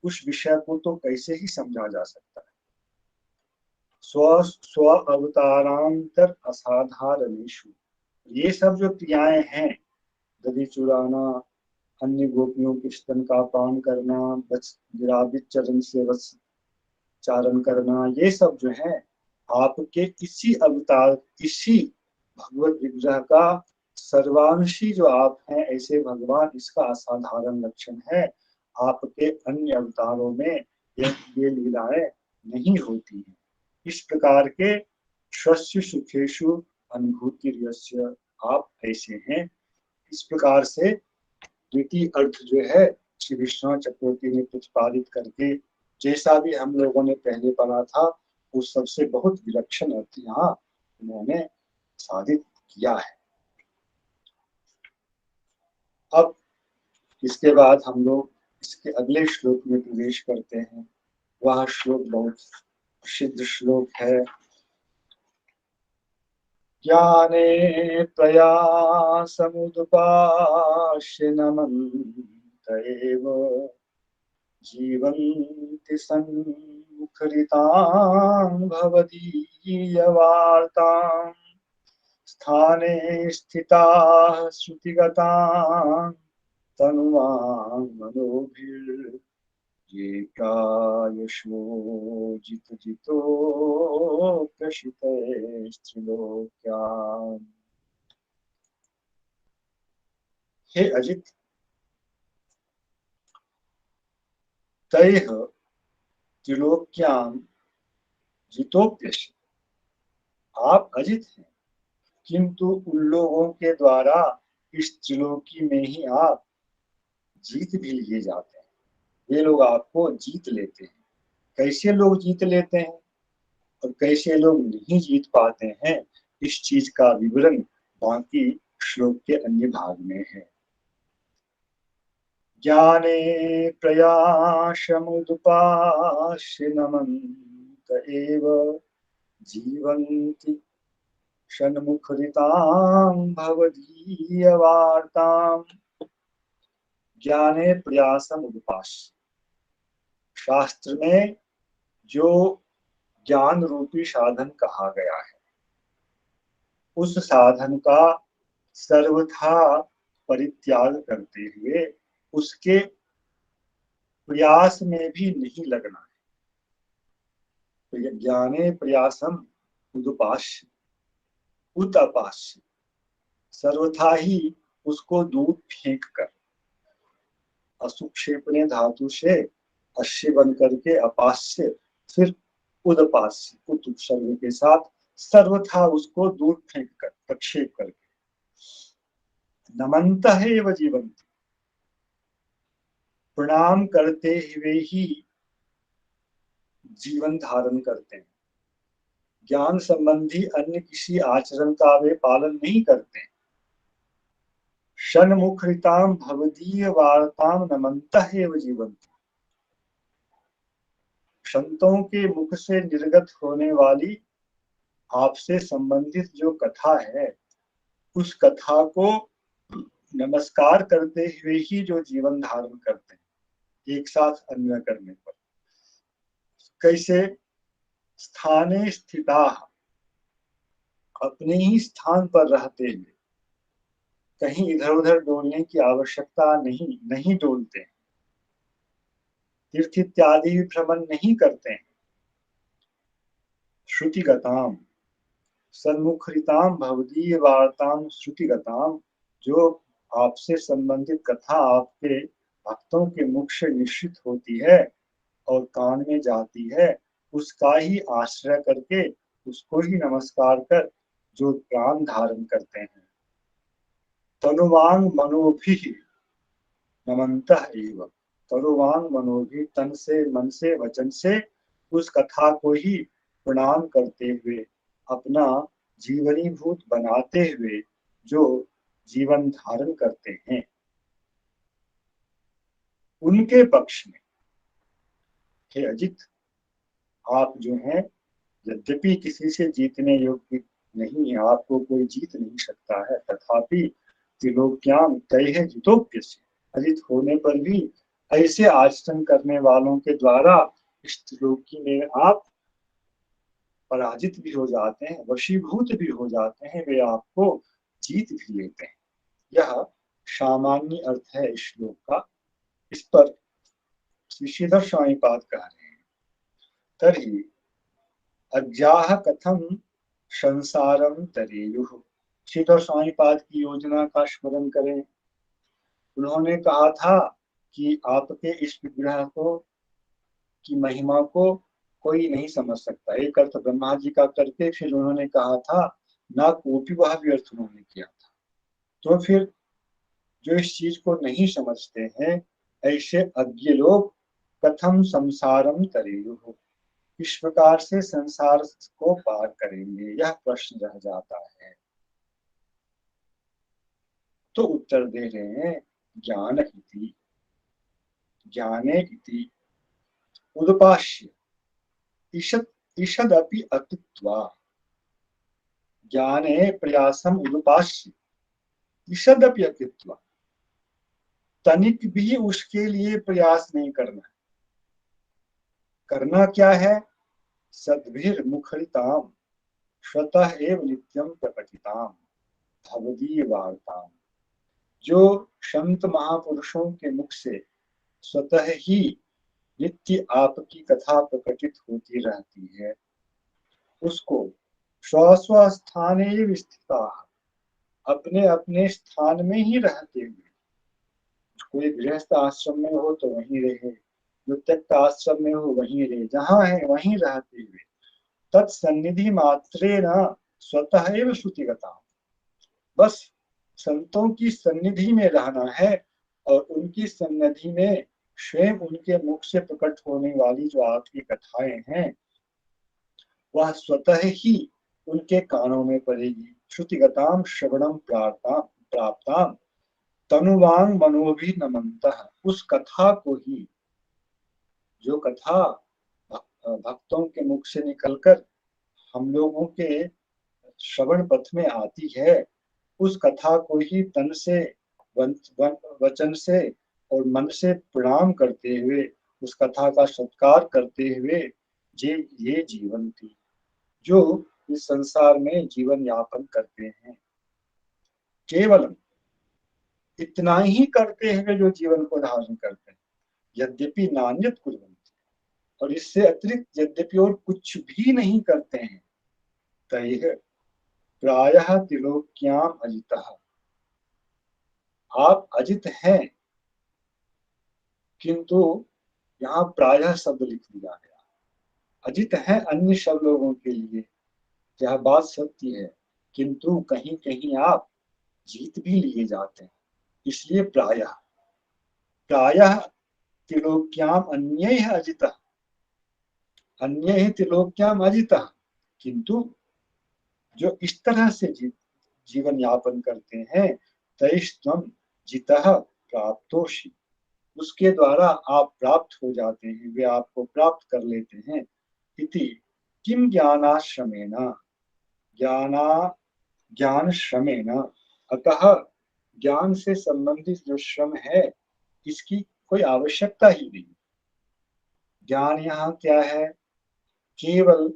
उस विषय को तो कैसे ही समझा जा सकता है। स्व स्व अवतारांतर असाधारणेषु, ये सब जो क्रियाएं हैं, दधि चुराना, अन्य गोपियों के स्तन का पान करना, विराजित चरण से वत्स चारण करना, ये सब जो है आपके इसी अवतार, इसी भगवत विग्रह का सर्वांशी जो आप हैं ऐसे भगवान, इसका असाधारण लक्षण है। आपके अन्य अवतारों में ये लीलाएं नहीं होती हैं। इस प्रकार के स्वस्य सुखेषु अनुभूति यस्य, आप ऐसे हैं। इस प्रकार से द्वितीय अर्थ जो है श्री विश्वनाथ चक्रवर्ती ने प्रतिपादित करके, जैसा भी हम लोगों ने पहले पढ़ा था, उस सबसे बहुत विलक्षण अर्थ यहाँ उन्होंने साधित किया है। अब इसके बाद हम लोग इसके अगले श्लोक में प्रवेश करते हैं। वह श्लोक बहुत प्रसिद्ध श्लोक है। ज्ञाने प्रयासमुदुपास्य नमन्त एव जीवन्ति सन्मुखरितां भवदीयवार्तां, स्थाने स्थिताः श्रुतिगतां तनुवां मनोभिर्ये प्रायशो जितोऽप्यशितैस्त्रिलोक्याम्। हे अजित, तैः त्रिलोक्याम जितोप्यसि, आप अजित हैं, किंतु उन लोगों के द्वारा इस त्रिलोकी में ही आप जीत भी लिए जाते हैं। ये लोग आपको जीत लेते हैं। कैसे लोग जीत लेते हैं और कैसे लोग नहीं जीत पाते हैं, इस चीज का विवरण बाकी श्लोक के अन्य भाग में है। ज्ञाने प्रयासमुदुपास्य नमन्त एव जीवन्ति षण्मुखरितां भवदीयवार्ताम्। ज्ञाने प्रयासमुदुपास्य, शास्त्र में जो ज्ञान रूपी साधन कहा गया है, उस साधन का सर्वथा परित्याग करते हुए उसके प्रयास में भी नहीं लगना है। तो ज्ञाने प्रयासम उदुपास्य, उतपास्य, सर्वथा ही उसको दूर फेंक कर, असुक्षेपणे धातु से अश्य बन करके अपास्य, फिर उदपास्य उत उपसर्ग के साथ, सर्वथा उसको दूर फेंक कर, प्रक्षेप करके, नमन्तः एव जीवन्ति, प्रणाम करते हुए ही जीवन धारण करते हैं। ज्ञान संबंधी अन्य किसी आचरण का वे पालन नहीं करते। षण्मुखरितां भवदीय वार्तां नमन्तः एव जीवन्ति। संतों के मुख से निर्गत होने वाली आपसे संबंधित जो कथा है, उस कथा को नमस्कार करते हुए ही जो जीवन धारण करते हैं, एक साथ अन्वय करने पर। कैसे? स्थाने स्थिता, अपने ही स्थान पर रहते हुए, कहीं इधर उधर डोलने की आवश्यकता नहीं डोलते, तीर्थ इत्यादि भ्रमण नहीं करते हैं। श्रुतिगताम, सन्मुखरिताम भवदीय वार्ताम श्रुतिगताम, जो आपसे संबंधित कथा आपके भक्तों के मुख से निश्चित होती है और कान में जाती है, उसका ही आश्रय करके, उसको ही नमस्कार कर जो प्राण धारण करते हैं। तनुवांग मनोभिः नमन्तः एव, तनुवांग मनोभिः, तन से, मन से, वचन से उस कथा को ही प्रणाम करते हुए, अपना जीवनीभूत बनाते हुए जो जीवन धारण करते हैं, उनके पक्ष में हे अजित, आप जो हैं, यद्यपि किसी से जीतने योग्य नहीं है, आपको कोई जीत नहीं सकता है, तथापि त्रिलोक्याम तैः जितोप्यस्य, अजित होने पर भी ऐसे आचरण करने वालों के द्वारा इस त्रिलोकी में आप पराजित भी हो जाते हैं, वशीभूत भी हो जाते हैं, वे आपको जीत भी लेते हैं। यह सामान्य अर्थ है इस श्लोक का। इस पर श्रीधर स्वामीपाद कह रहे हैं, तर्हि अज्ञाः कथम संसारम तरेयुः। श्रीधर स्वामीपाद की योजना का स्मरण करें। उन्होंने कहा था कि आपके इस विग्रह को, की महिमा को कोई नहीं समझ सकता। एक अर्थ ब्रह्मा जी का करके फिर उन्होंने कहा था ना कोपी, वह भी अर्थ उन्होंने किया था। तो फिर जो इस चीज को नहीं समझते हैं, ऐसे अज्ञ लोग कथम संसारम तरेयुः, इस प्रकार से संसार को पार करेंगे, यह प्रश्न रह जाता है। तो उत्तर दे रहे हैं ज्ञान इति, ज्ञाने इति उदपाश्य ईषदपि अकृत्वा, ज्ञाने प्रयासम उदपाश्य ईषदपि अकृत्वा, तनिक भी उसके लिए प्रयास नहीं करना। करना क्या है? सद्भिर मुखरिताम स्वतः एव नित्यम प्रकटिताम भवदीय वार्ताम, जो संत महापुरुषों के मुख से स्वतः ही नित्य आपकी कथा प्रकटित होती रहती है, उसको स्वस्वस्थाने स्थिता, अपने अपने स्थान में ही रहते हुए, कोई गृहस्थ आश्रम में हो तो वहीं रहे, जो त्यक्त आश्रम में हो वहीं रहे, जहाँ है वहीं रहते हुए, तत्सन्निधि मात्रेण स्वतः एव श्रुतिगता, बस संतों की सन्निधि में रहना है और उनकी सन्निधि में स्वयं उनके मुख से प्रकट होने वाली जो आपकी कथाएं हैं, वह स्वतः ही उनके कानों में पड़ेगी। श्रुतिगताम श्रवणम प्राप्ताम तनुवांग मनोभि नमन्तः, उस कथा को ही, जो कथा भक्तों के मुख से निकलकर हम लोगों के श्रवण पथ में आती है, उस कथा को ही तन से, वचन से और मन से प्रणाम करते हुए, उस कथा का सत्कार करते हुए ये जीवन थी जो इस संसार में जीवन यापन करते हैं। केवल इतना ही करते हुए जो जीवन को धारण करते हैं, यद्यपि नान्यत कुर्वन्ति, और इससे अतिरिक्त यद्यपि और कुछ भी नहीं करते हैं, तैः प्रायः त्रिलोक्याम अजितः, आप अजित हैं, किंतु यहाँ प्रायः शब्द लिख दिया गया। अजित है अन्य सब लोगों के लिए, यह बात सत्य है, किंतु कहीं कहीं आप जीत भी लिए जाते हैं, इसलिए प्रायः प्रायः त्रिलोक्याम अन्यैः अजितः, अन्यैः त्रिलोक्याम अजितः, किंतु जो इस तरह से जीवन यापन करते हैं, तैस्तम जितः प्राप्तोषि, उसके द्वारा आप प्राप्त हो जाते हैं, वे आपको प्राप्त कर लेते हैं। इति किम ज्ञानाश्रमेण, ज्ञाना ज्ञान श्रमेण, अतः ज्ञान से संबंधित जो श्रम है इसकी कोई आवश्यकता ही नहीं। ज्ञान यहाँ क्या है? केवल,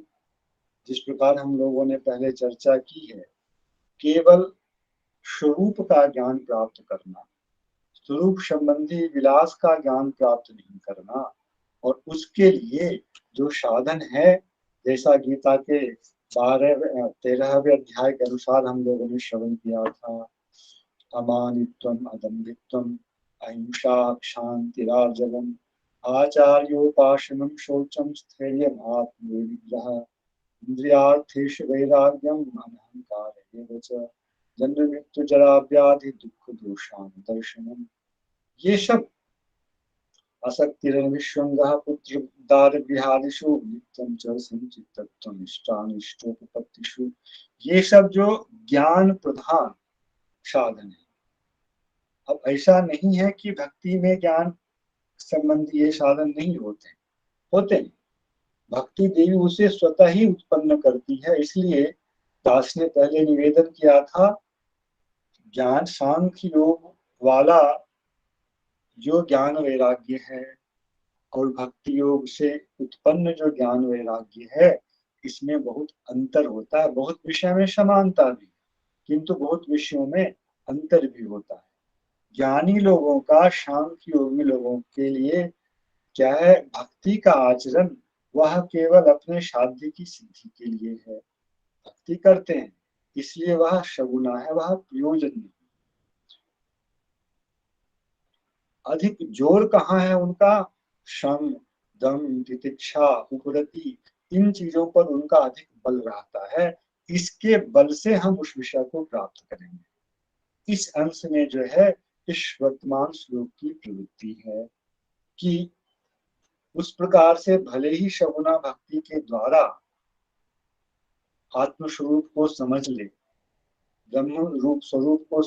जिस प्रकार हम लोगों ने पहले चर्चा की है, केवल स्वरूप का ज्ञान प्राप्त करना, स्वरूप संबंधी विलास का ज्ञान प्राप्त नहीं करना। और उसके लिए जो साधन है, जैसा गीता के 13वें अध्याय के अनुसार हम लोगों ने श्रवण किया था, अमानित्वम, अदम्भित्वम, अहिंसा, क्षांतिरार्जवम, आचार्योपासनम, शौचम, स्थैर्यम, आत्मनिग्रह, इंद्रियार्थेषु वैराग्यम, अनहंकार एव च, जन्म मृत्यु जरा व्याधि दुख दोषान दर्शनम। ये सब असक्तिरविश्वंगः पुत्र दारगृहादिषु नित्यं च संचित्तत्वं इष्टानिष्टोपपत्तिषु, ये सब जो ज्ञान प्रधान साधन है। अब ऐसा नहीं है कि भक्ति में ज्ञान संबंधी ये साधन नहीं होते, होते हैं। भक्ति देवी उसे स्वतः ही उत्पन्न करती है। इसलिए दास ने पहले निवेदन किया था, ज्ञान सांख्य योग वाला जो ज्ञान वैराग्य है और भक्ति योग से उत्पन्न जो ज्ञान वैराग्य है, इसमें बहुत अंतर होता है। बहुत विषय में समानता भी, किंतु बहुत विषयों में अंतर भी होता है। ज्ञानी लोगों का, सांख्य योगी लोगों के लिए क्या है? भक्ति का आचरण वह केवल अपने साध्य की सिद्धि के लिए है। भक्ति करते हैं इसलिए वह सगुना है, वह प्रयोजन नहीं। अधिक जोर कहाँ है उनका? शम, दम, तितिक्षा, उपरति, इन चीजों पर उनका अधिक बल रहता है। इसके बल से हम उस विषय को प्राप्त करेंगे। इस अंश में जो है इस वर्तमान श्लोक की प्रवृत्ति है कि उस प्रकार से भले ही सगुना भक्ति के द्वारा आत्मस्वरूप को समझ ले, ब्रह्म रूप स्वरूप को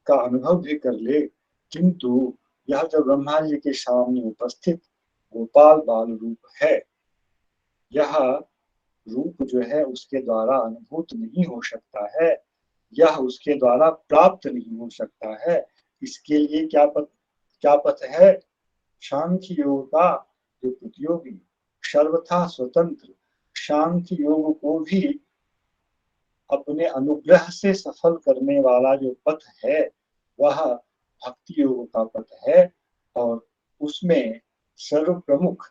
का अनुभव भी कर ले, किंतु यह जो ब्रह्मा जी के सामने उपस्थित गोपाल बाल रूप है, यह रूप जो है उसके द्वारा अनुभूत नहीं हो सकता है, यह उसके द्वारा प्राप्त नहीं हो सकता है। इसके लिए क्या पथ है? सांख्य योग का जो प्रतियोगी, सर्वथा स्वतंत्र सांख्य योग को भी अपने अनुग्रह से सफल करने वाला जो पथ है वह भक्ति योग का पथ है। और उसमें सर्व प्रमुख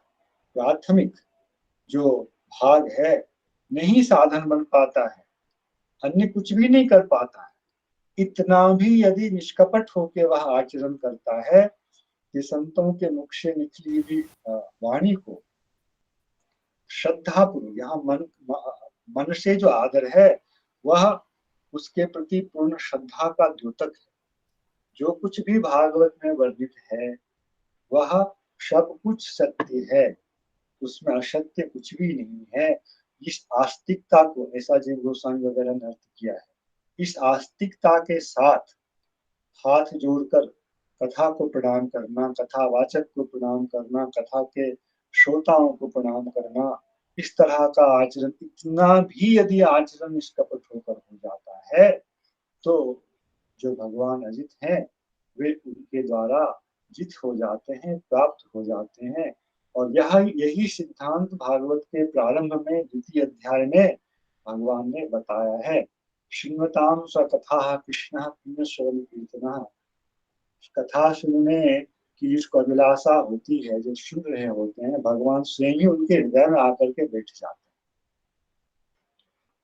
प्राथमिक जो भाग है, नहीं साधन बन पाता है, अन्य कुछ भी नहीं कर पाता है, इतना भी यदि निष्कपट होकर वह आचरण करता है कि संतों के मुख से निकली हुई वाणी को श्रद्धापूर्वक, यहाँ मन से जो आदर है वह उसके प्रति पूर्ण श्रद्धा का द्योतक है। जो कुछ भी भागवत में वर्णित है वह सब कुछ सत्य है, उसमें असत्य कुछ भी नहीं है। इस आस्तिकता को, ऐसा जीव गोस्वामी वगैरह ने अर्थ किया है, इस आस्तिकता के साथ हाथ जोड़कर कथा को प्रणाम करना, कथा वाचक को प्रणाम करना, कथा के श्रोताओं को प्रणाम करना, इस तरह का आचरण, इतना भी यदि आचरण निष्कपट होकर हो जाता है तो जो भगवान अजित हैं वे उनके द्वारा जित हो जाते हैं, प्राप्त हो जाते हैं। और यही सिद्धांत भागवत के प्रारंभ में द्वितीय अध्याय में भगवान ने बताया है। श्रीमताम स कथा कृष्ण पुण्यश्रवण कीर्तन, कथा सुनने की जिसको अभिलाषा होती है, जो सुन रहे होते हैं, भगवान स्वयं ही उनके हृदय में आकर के बैठ जाते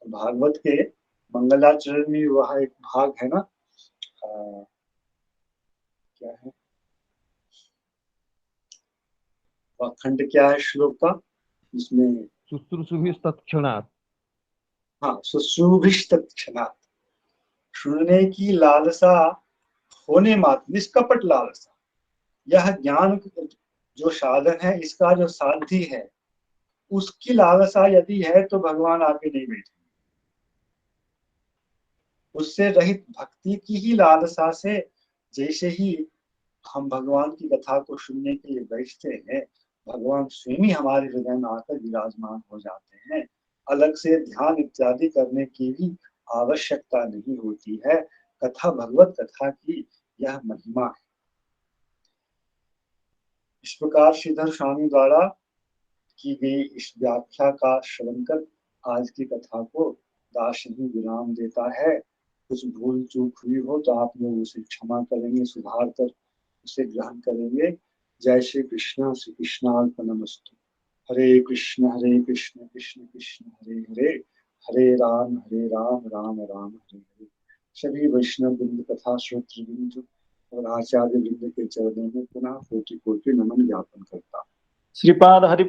हैं। भागवत के मंगलाचरण में वह एक भाग है ना, क्या है वह खंड, क्या है श्लोक का, जिसमें शुश्रूषुभिस्तत्क्षणात्, हाँ, शुश्रूषुभिस्तत्क्षणात्, सुनने की लालसा होने मात्र, निष्कपट लालसा, यह ज्ञान जो साधन है, इसका जो साध्य है, उसकी लालसा यदि है तो भगवान आगे नहीं बैठेंगे। उससे रहित भक्ति की ही लालसा से जैसे ही हम भगवान की कथा को सुनने के लिए बैठते हैं, भगवान स्वयं ही हमारे हृदय में आकर विराजमान हो जाते हैं। अलग से ध्यान इत्यादि करने की भी आवश्यकता नहीं होती है। कथा भगवत कथा की यह महिमा है। इस प्रकार श्रीधर स्वामी द्वारा की गई इस व्याख्या का श्रवण कर आज की कथा को दास ही विराम देता है। कुछ भूल चूक हुई हो तो आप लोग उसे क्षमा करेंगे, सुधार कर उसे ग्रहण करेंगे। जय श्री कृष्णार्पणमस्तु। हरे कृष्ण कृष्ण कृष्ण हरे हरे, हरे राम राम राम हरे हरे। सभी वैष्णव वृंद तथा श्रोत्र वृंद और आचार्य वृंद के चरणों में पुनः कोटि कोटि नमन ज्ञापन करता। श्रीपाद हरि